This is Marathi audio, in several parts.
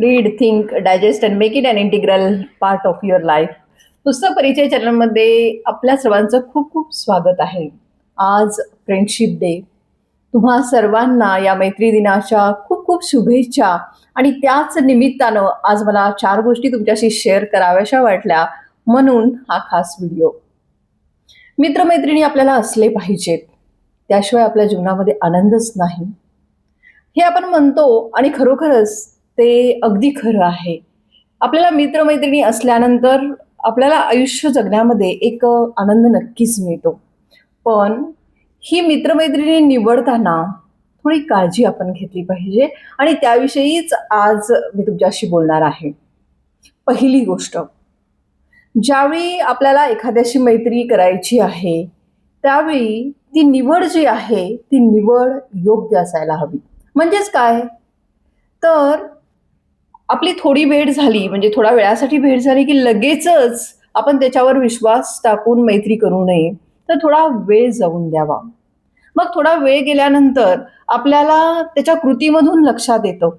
Read, think, digest and make it an integral part of your life. पुस्तक परिचय चॅनलमध्ये आपल्या सर्वांचं खूप खूप स्वागत आहे. आज फ्रेंडशिप डे. तुम्हा सर्वांना या मैत्री दिनाच्या खूप खूप शुभेच्छा. आणि त्याच निमित्तानं आज मला 4 गोष्टी तुमच्याशी शेअर कराव्याशा वाटल्या, म्हणून हा खास व्हिडिओ. मित्रमैत्रिणी आपल्याला असले पाहिजेत, त्याशिवाय आपल्या जीवनामध्ये आनंदच नाही हे आपण म्हणतो, आणि खरोखरच ते अगदी खरं आहे. आपल्याला मित्रमैत्रिणी असल्यानंतर आपल्याला आयुष्य जगण्यामध्ये एक आनंद नक्कीच मिळतो. पण ही मित्रमैत्रिणी निवडताना थोडी काळजी आपण घेतली पाहिजे, आणि त्याविषयीच आज मी तुमच्याशी बोलणार आहे. पहिली गोष्ट, ज्यावेळी आपल्याला एखाद्याशी मैत्री करायची आहे त्यावेळी ती निवड जी आहे ती निवड योग्य असायला हवी. म्हणजेच काय, तर आपली थोडी भेट झाली, म्हणजे थोड्या वेळासाठी भेट झाली की लगेचच आपण त्याच्यावर विश्वास टाकून मैत्री करू नये, तर थोडा वेळ जाऊन द्यावा. मग थोडा वेळ गेल्यानंतर आपल्याला त्याच्या कृतीमधून लक्षात येतं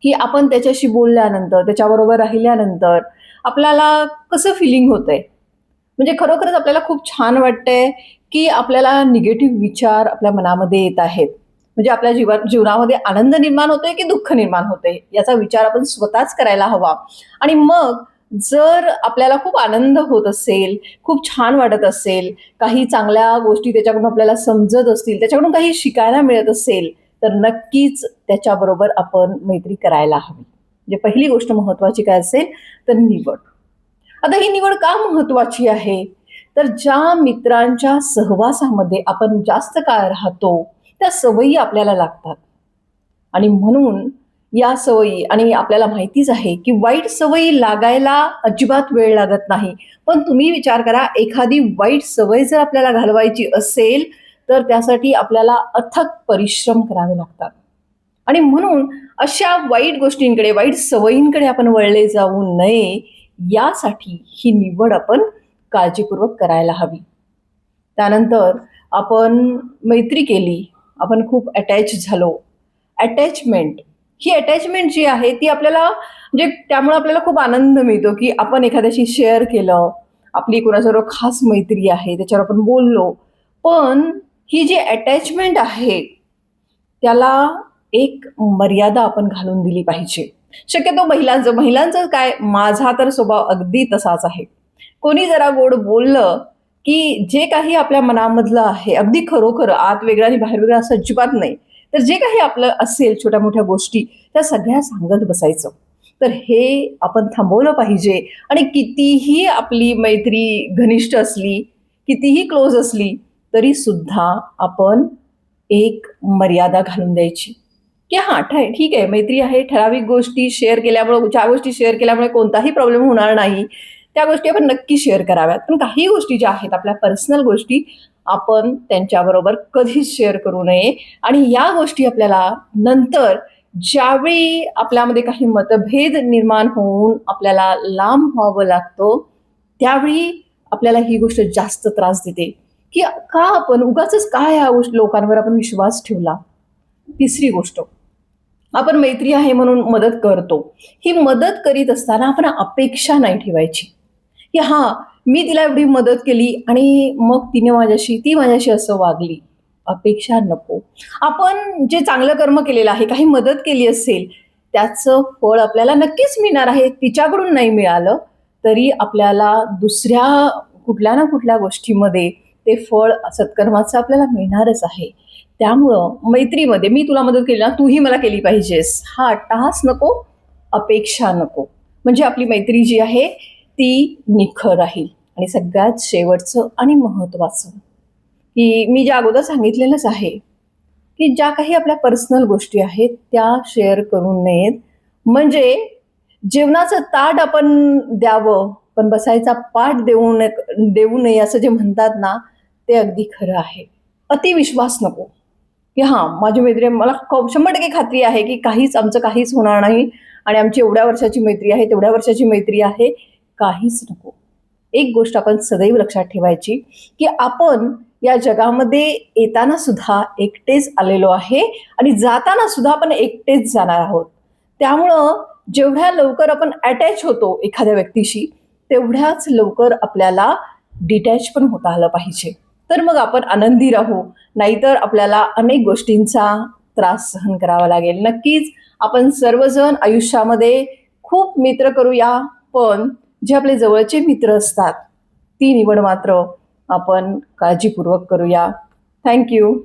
की आपण त्याच्याशी बोलल्यानंतर, त्याच्याबरोबर राहिल्यानंतर आपल्याला कसं फिलिंग होतंय. म्हणजे खरोखरच आपल्याला खूप छान वाटतंय की आपल्याला निगेटिव्ह विचार आपल्या मनामध्ये येत आहेत. म्हणजे आपल्या जीवनामध्ये आनंद निर्माण होतोय की दुःख निर्माण होतंय, याचा विचार आपण स्वतःच करायला हवा. आणि मग जर आपल्याला खूप आनंद होत असेल, खूप छान वाटत असेल, काही चांगल्या गोष्टी त्याच्याकडून आपल्याला समजत असतील, त्याच्याकडून काही शिकायला मिळत असेल, तर नक्कीच त्याच्याबरोबर आपण मैत्री करायला हवी. म्हणजे पहिली गोष्ट महत्वाची काय असेल, तर निवड. आता ही निवड का महत्वाची आहे, तर ज्या मित्रांच्या सहवासामध्ये आपण जास्त काळ राहतो त्या सवयी आपल्याला लागतात. आणि म्हणून या सवयी, आणि आपल्याला माहितीच आहे की वाईट सवयी लागायला अजिबात वेळ लागत नाही. पण तुम्ही विचार करा, एखादी वाईट सवय जर आपल्याला घालवायची असेल तर त्यासाठी आपल्याला अथक परिश्रम करावे लागतात. आणि म्हणून अशा वाईट गोष्टींकडे, वाईट सवयींकडे आपण वळले जाऊ नये, यासाठी ही निवड आपण काळजीपूर्वक करायला हवी. त्यानंतर आपण मैत्री केली, आपण खूप अटॅच झालो. अटॅचमेंट, ही अटॅचमेंट जी आहे ती आपल्याला, म्हणजे त्यामुळे आपल्याला खूप आनंद मिळतो की आपण एखाद्याशी शेअर केलं, आपली कोणाबरोबर खास मैत्री आहे त्याच्यावर आपण बोललो. पण ही जी अटॅचमेंट आहे त्याला एक मर्यादा आपण घालून दिली पाहिजे. शक्यतो महिलांचं काय, माझा तर स्वभाव अगदी तसाच आहे. कोणी जरा गोड बोललं की जे काही आपल्या मनामधलं आहे, अगदी खरोखर आत वेगळं आणि बाहेर वेगळं असं अजिबात नाही, तर जे काही आपलं असेल छोट्या मोठ्या गोष्टी त्या सगळ्या सांगत बसायचं. तर हे आपण थांबवलं पाहिजे. आणि कितीही आपली मैत्री घनिष्ठ असली, कितीही क्लोज असली, तरी सुद्धा आपण एक मर्यादा घालून द्यायची की हां, ठीक आहे, मैत्री आहे, ठराविक गोष्टी शेअर केल्यामुळे, ज्या गोष्टी शेअर केल्यामुळे कोणताही प्रॉब्लेम होणार नाही त्या गोष्टी आपण नक्की शेअर कराव्यात. पण काही गोष्टी ज्या आहेत आपल्या पर्सनल गोष्टी, आपण त्यांच्याबरोबर कधीच शेअर करू नये. आणि या गोष्टी आपल्याला नंतर ज्यावेळी आपल्यामध्ये काही मतभेद निर्माण होऊन आपल्याला लांब व्हावं लागतं, त्यावेळी आपल्याला ही गोष्ट जास्त त्रास देते की का आपण उगाचच काय ह्या गोष्टी लोकांवर आपण विश्वास ठेवला. तिसरी गोष्ट, आपण मैत्री आहे म्हणून मदत करतो. ही मदत करीत असताना आपण अपेक्षा नाही ठेवायची की हां, मी तिला एवढी मदत केली आणि मग ती माझ्याशी असं वागली. अपेक्षा नको. आपण जे चांगलं कर्म केलेलं आहे, काही मदत केली असेल, त्याचं फळ आपल्याला नक्कीच मिळणार आहे. तिच्याकडून नाही मिळालं तरी आपल्याला दुसऱ्या कुठल्या ना कुठल्या गोष्टीमध्ये ते फळ सत्कर्माचं आपल्याला मिळणारच आहे. त्यामुळं मैत्रीमध्ये मी तुला मदत केली ना, तूही मला केली पाहिजेस, हा अट्टहास नको, अपेक्षा नको. म्हणजे आपली मैत्री जी आहे ती निखळ राहील. आणि सगळ्यात शेवटचं आणि महत्त्वाचं, की मी ज्या अगोदर सांगितलेलंच आहे की ज्या काही आपल्या पर्सनल गोष्टी आहेत त्या शेअर करू नयेत. म्हणजे जेवणाचं ताट आपण द्यावं, पण बसायचा पाठ देऊ नये असं जे म्हणतात ना, ते अगदी खरं आहे. अतिविश्वास नको की हां, माझी मैत्री, मला 100% खात्री आहे की आमचं काहीच होणार नाही, आणि आमची एवढ्या वर्षाची मैत्री आहे, तेवढ्या वर्षाची मैत्री आहे, काहीच नको. एक गोष्ट आपण सदैव लक्षात ठेवायची की आपण या जगामध्ये येताना सुद्धा एकटेच आलेलो आहे, आणि जाताना सुद्धा आपण एकटेच जाणार आहोत. त्यामुळं जेवढ्या लवकर आपण अटॅच होतो एखाद्या व्यक्तीशी तेवढ्याच लवकर आपल्याला डिटॅच पण होता आलं पाहिजे. तर मग आपण आनंदी राहू, नाहीतर आपल्याला अनेक गोष्टींचा त्रास सहन करावा लागेल. नक्कीच आपण सर्वजण आयुष्यामध्ये खूप मित्र करूया, पण जे आपले जवळचे मित्र असतात ती निवड मात्र आपण काळजीपूर्वक करूया. थँक्यू.